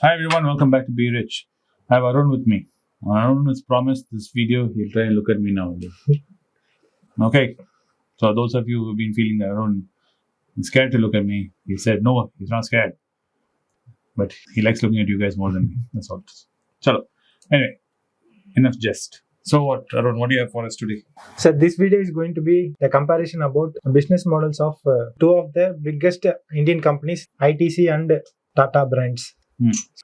Hi everyone, welcome back to Be Rich. I have Arun with me. Arun has promised this video, he'll try and look at me now. Okay, so those of you who've been feeling that Arun is scared to look at me, he said no, he's not scared. But he likes looking at you guys more than me, that's all. Chalo. Anyway, enough jest. So what, Arun, what do you have for us today? So this video is going to be a comparison about business models of two of the biggest Indian companies, ITC and TATA brands.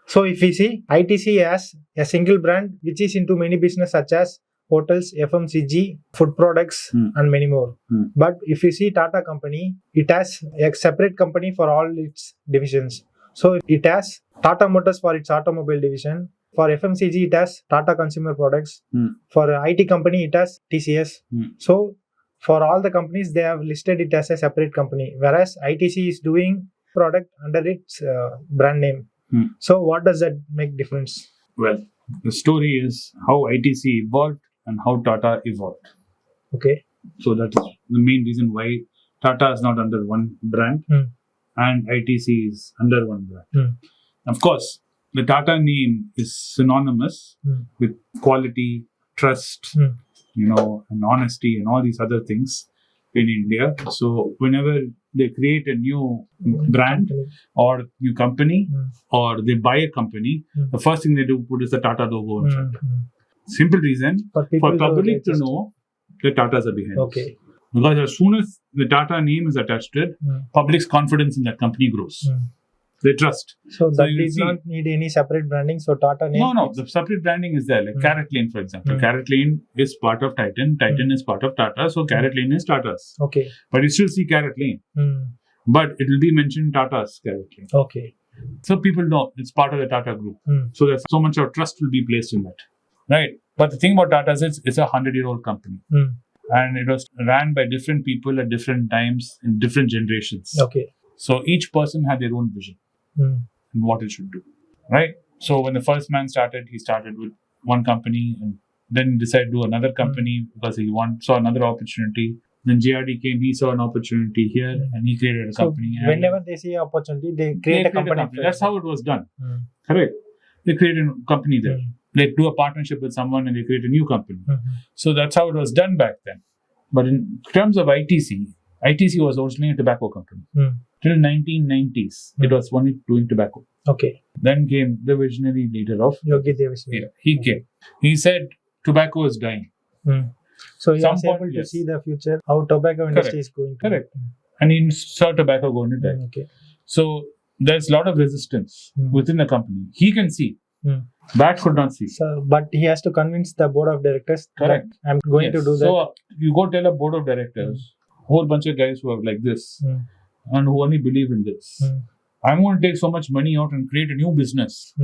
So if we see, ITC has a single brand which is into many business such as hotels, FMCG, food products and many more. But if you see Tata company, it has a separate company for all its divisions. So it has Tata Motors for its automobile division. For FMCG, it has Tata Consumer Products. For IT company, it has TCS. So for all the companies, they have listed it as a separate company. Whereas ITC is doing product under its brand name. So what does that make difference? Well, the story is how ITC evolved and how Tata evolved. Okay. So that is the main reason why Tata is not under one brand and ITC is under one brand. Of course, the Tata name is synonymous with quality, trust, and honesty and all these other things in India. So whenever they create a new brand or new company or they buy a company, the first thing they do put is the Tata logo in front. Simple reason for public to know the Tatas are behind. Okay. Because as soon as the Tata name is attached to it, public's confidence in that company grows. They trust. So that does not need any separate branding. So Tata name. No. The separate branding is there. Like Carrot Lane, for example. Carrot Lane is part of Titan. Titan is part of Tata. So Carrot Lane is Tata's. Okay. But you still see Carrot Lane. But it will be mentioned Tata's Carrot Lane. Okay. So people know it's part of the Tata group. So there's so much of trust will be placed in that. Right. But the thing about Tata is it's a 100-year-old company. And it was ran by different people at different times in different generations. Okay. So each person had their own vision and what it should do. Right? So when the first man started, he started with one company and then decided to do another company because he saw another opportunity. Then JRD came, he saw an opportunity here and he created a company. So whenever they see an opportunity, they create a company. That's how it was done. Correct. They created a company there. They do a partnership with someone and they create a new company. So that's how it was done back then. But in terms of ITC was originally a tobacco company. Till 1990s, it was only doing tobacco. Okay. Then came the visionary leader of Yogi Devis. Yeah, he came. He said tobacco is dying. So he was able to see the future, how tobacco industry is going to. Correct. And he saw tobacco going to die. Okay. So there's a lot of resistance within the company. He can see. Bat could not see. So, but he has to convince the board of directors. Correct. That I'm going to do that. So you go tell a board of directors, whole bunch of guys who are like this and who only believe in this. I'm going to take so much money out and create a new business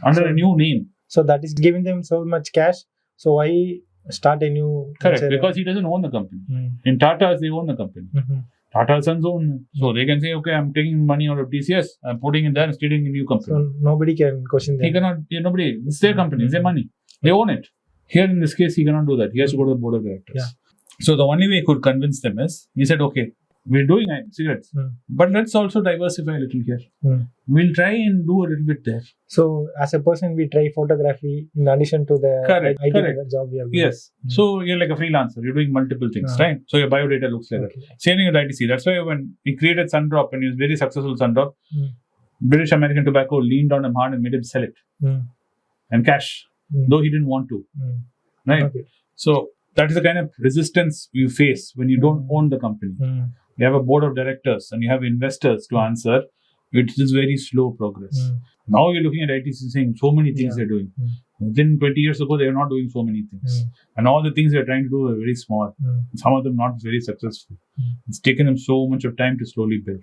under a new name. So that is giving them so much cash. So why start a new? Correct. Because he doesn't own the company. In Tata's, they own the company. Tata Sons own. So they can say, okay, I'm taking money out of TCS, I'm putting it there and starting a new company. So nobody can question them. He cannot, nobody, it's their company, it's their money. They own it. Here in this case, he cannot do that. He has to go to the board of directors. Yeah. So the only way he could convince them is, he said, okay, we're doing cigarettes, but let's also diversify a little here. We'll try and do a little bit there. So as a person, we try photography in addition to the IT job we have. Yes. So you're like a freelancer. You're doing multiple things, right? So your biodata looks like that. Same thing with ITC. That's why when he created Sundrop and he was very successful Sundrop, British American Tobacco leaned on him hard and made him sell it. And cash, though he didn't want to. Right? Okay. So that is the kind of resistance you face when you don't own the company. You have a board of directors and you have investors to answer. It is very slow progress. Now you're looking at ITC saying so many things they're doing. Within 20 years ago, they were not doing so many things. And all the things they're trying to do are very small. Some of them not very successful. It's taken them so much of time to slowly build.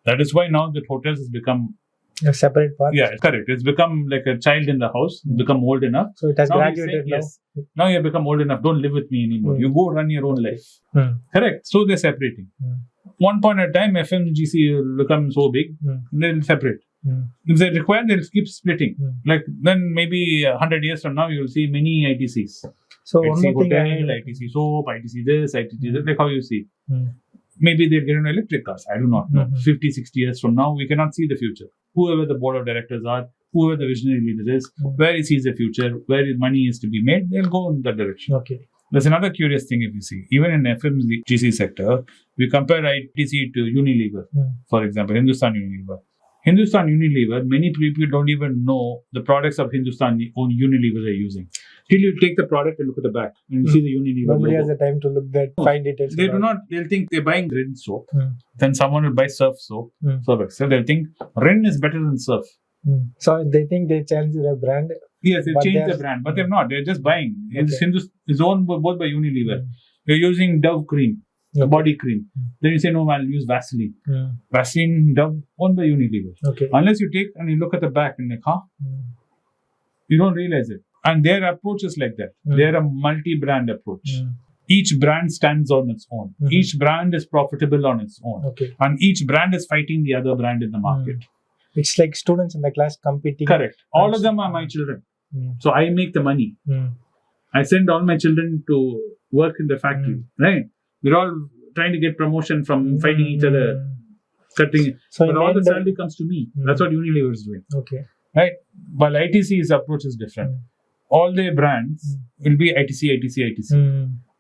That is why now that hotels has become a separate part. Yeah, correct. It's become like a child in the house. It's become old enough. So it has graduated now. Yes. Now you have become old enough. Don't live with me anymore. You go run your own life. Correct. So they're separating. One point at a time, FMGC will become so big, they'll separate. If they require, they'll keep splitting. Like then maybe 100 years from now, you'll see many ITCs. So ITC one more hotel, thing, ITC soap, ITC this, ITC that, like how you see. Maybe they'll get into electric cars. I do not know. 50, 60 years from now, we cannot see the future. Whoever the board of directors are, whoever the visionary leader is, where he sees the future, where his money is to be made, they'll go in that direction. Okay. There's another curious thing if you see. Even in FMCG sector, we compare ITC to Unilever, for example, Hindustan Unilever. Hindustan Unilever, many people don't even know the products of Hindustan Unilever they're using. Till you take the product and look at the back and you see the Unilever Nobody logo. has the time to look that fine details. They do not. They'll think they're buying Rin soap. Then someone will buy Surf soap. So they'll think Rin is better than Surf. So they think they changed their brand. Yes, they changed the brand, but they're not. They're just buying. It's owned both by Unilever. You're using Dove cream, body cream. Then you say, no, I'll use Vaseline. Vaseline, Dove, owned by Unilever. Okay. Unless you take and you look at the back and like, you don't realize it. And their approach is like that. They're a multi-brand approach. Each brand stands on its own. Each brand is profitable on its own. Okay. And each brand is fighting the other brand in the market. It's like students in the class competing. Correct. All of them are my children. So I make the money. I send all my children to work in the factory. Right? We're all trying to get promotion from fighting each other. So but all the salary comes to me. That's what Unilever is doing. Okay. Right? While ITC's approach is different. All their brands will be ITC.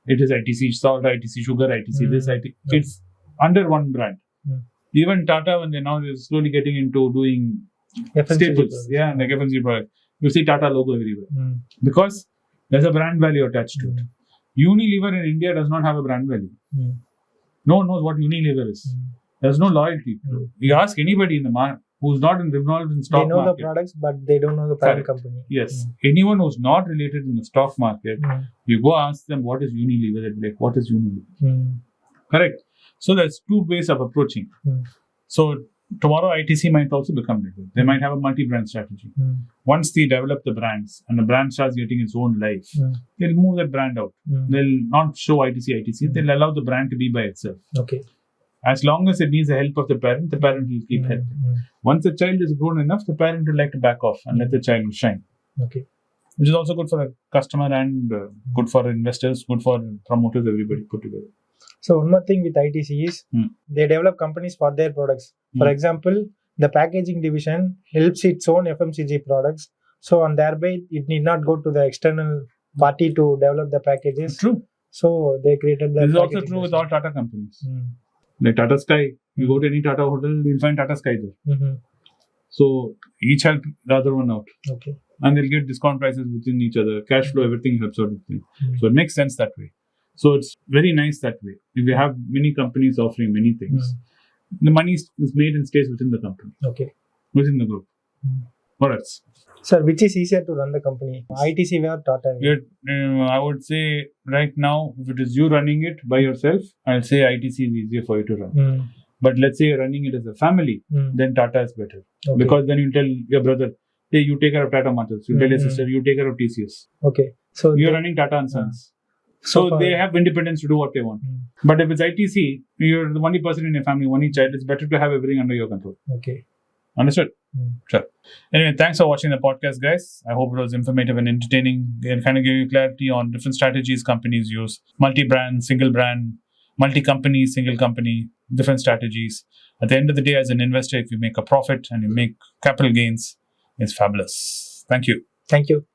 It is ITC salt, ITC sugar, ITC this, ITC. It's under one brand. Even Tata, when they're slowly getting into doing staples, like FMCG product, you see Tata logo everywhere because there's a brand value attached to it. Unilever in India does not have a brand value. No one knows what Unilever is. There's no loyalty. You ask anybody in the market who's not involved in stock market. They know the products, but they don't know the parent company. Yes. Anyone who's not related in the stock market, you go ask them what is Unilever, they'll be like, what is Unilever? Correct. So there's two ways of approaching. So tomorrow ITC might also become like that. They might have a multi-brand strategy. Once they develop the brands and the brand starts getting its own life, they'll move that brand out. They'll not show ITC. They'll allow the brand to be by itself. Okay. As long as it needs the help of the parent will keep helping. Once the child is grown enough, the parent will like to back off and let the child shine. Okay. Which is also good for the customer and good for investors, good for promoters, everybody put together. So one more thing with ITC is they develop companies for their products. For example, the packaging division helps its own FMCG products. So on thereby, it need not go to the external party to develop the packages. True. So they created that. This is also true with all Tata companies. Like Tata Sky, you go to any Tata hotel, you'll find Tata Sky there. So each help the other one out. Okay. And they'll get discount prices within each other. Cash flow, everything helps out with them. So it makes sense that way. So it's very nice that way. If you have many companies offering many things, the money is made and stays within the company. Okay. Within the group. What else? Sir, which is easier to run the company? ITC or Tata? I would say right now, if it is you running it by yourself, I'll say ITC is easier for you to run. But let's say you're running it as a family, then Tata is better. Okay. Because then you tell your brother, hey, you take care of Tata Motors. You tell your sister, you take care of TCS. Okay. So you're running Tata and Sons. So they have independence to do what they want. But if it's ITC, you're the only person in your family, only child, it's better to have everything under your control. Okay. Understood? Sure. Anyway, thanks for watching the podcast, guys. I hope it was informative and entertaining. It kind of gave you clarity on different strategies companies use. Multi-brand, single brand, multi-company, single company, different strategies. At the end of the day, as an investor, if you make a profit and you make capital gains, it's fabulous. Thank you. Thank you.